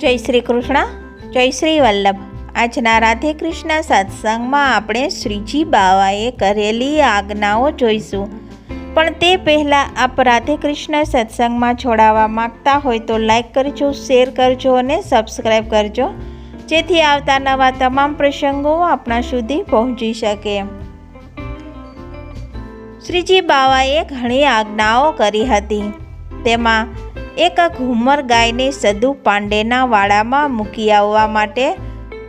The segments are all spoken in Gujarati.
જય શ્રી કૃષ્ણ, જય શ્રી વલ્લભ. આજના રાધે કૃષ્ણ સત્સંગમાં આપણે શ્રીજી બાવાએ કરેલી આજ્ઞાઓ જોઈશું. પણ તે પહેલાં આપ રાધે કૃષ્ણ સત્સંગમાં જોડાવા માગતા હોય તો લાઈક કરજો, શેર કરજો અને સબસ્ક્રાઈબ કરજો, જેથી આવતા નવા તમામ પ્રસંગો આપણા સુધી પહોંચી શકે. શ્રીજી બાવાએ ઘણી આજ્ઞાઓ કરી હતી. તેમાં એક ઘુમર ગાયને સદુ પાંડેના વાડામાં મૂકી આવવા માટે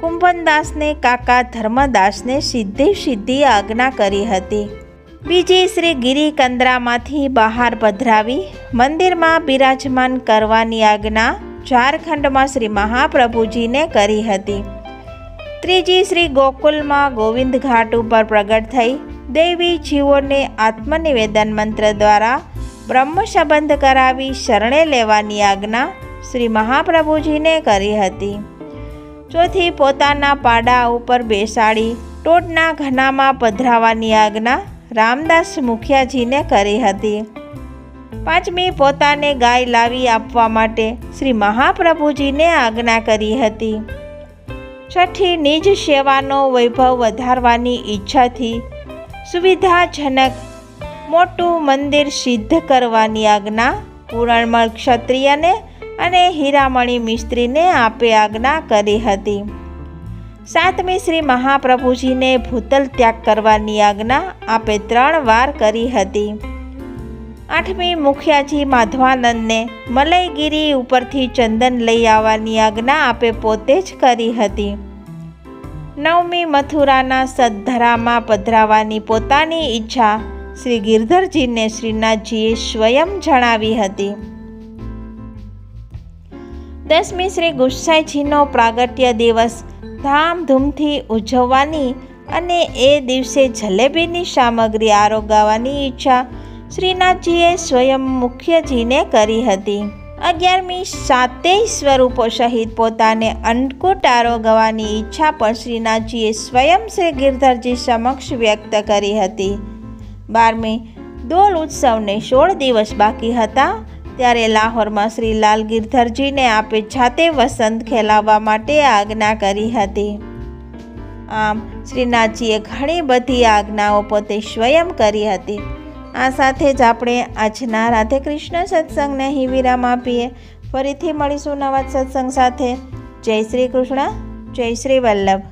કુંભનદાસને કાકા ધર્મદાસને સીધી આજ્ઞા કરી હતી. બીજી શ્રી ગિરિકંદરામાંથી બહાર પધરાવી મંદિરમાં બિરાજમાન કરવાની આજ્ઞા ઝારખંડમાં શ્રી મહાપ્રભુજીને કરી હતી. ત્રીજી શ્રી ગોકુલમાં ગોવિંદ ઘાટ ઉપર પ્રગટ થઈ દૈવી જીવોને આત્મનિવેદન મંત્ર દ્વારા બ્રહ્મ સંબંધ કરાવી શરણે લેવાની આજ્ઞા શ્રી મહાપ્રભુજીને કરી હતી. ચોથી પોતાના પાડા ઉપર બેસાડી ટોડના ઘનામાં પધરાવવાની આજ્ઞા રામદાસ મુખિયાજીને કરી હતી. પાંચમી પોતાને ગાય લાવી આપવા માટે શ્રી મહાપ્રભુજીને આજ્ઞા કરી હતી. છઠ્ઠી નિજ સેવાનો વૈભવ વધારવાની ઈચ્છાથી સુવિધાજનક મોટું મંદિર સિદ્ધ કરવાની આજ્ઞા પૂરણમલ ક્ષત્રિયને અને હીરામણી મિસ્ત્રીને આપે આજ્ઞા કરી હતી. સાતમી શ્રી મહાપ્રભુજીને ભૂતલ ત્યાગ કરવાની આજ્ઞા આપે 3 વાર કરી હતી. આઠમી મુખિયાજી માધવાનંદને મલયગીરી ઉપરથી ચંદન લઈ આવવાની આજ્ઞા આપે પોતે જ કરી હતી. નવમી મથુરાના સદધરામાં પધરાવાની પોતાની ઈચ્છા શ્રી ગિરધરજીને શ્રીનાથજીએ સ્વયં જણાવી હતી. દસમી શ્રી ગુસાઈજીનો પ્રાગટ્ય દિવસ ધામધૂમથી ઉજવવાની અને એ દિવસે જલેબીની સામગ્રી આરોગાવાની ઈચ્છા શ્રીનાથજીએ સ્વયં મુખ્યજીને કરી હતી. 11મી 7 સ્વરૂપો સહિત પોતાને અન્નકૂટ આરોગવાની ઈચ્છા પણ શ્રીનાથજીએ સ્વયં શ્રી ગિરધરજી સમક્ષ વ્યક્ત કરી હતી. 12મી દોલ ઉત્સવને 16 દિવસ બાકી હતા ત્યારે લાહોરમાં શ્રી લાલ ગિરધરજીને આપે જાતે વસંત ખેલાવવા માટે આજ્ઞા કરી હતી. આમ શ્રીનાથજીએ ઘણી બધી આજ્ઞાઓ પોતે સ્વયં કરી હતી. આ સાથે જ આપણે આજના રાધે કૃષ્ણ સત્સંગને અહીં વિરામ આપીએ. ફરીથી મળીશું નવા સત્સંગ સાથે. જય શ્રી કૃષ્ણ, જય શ્રી વલ્લભ.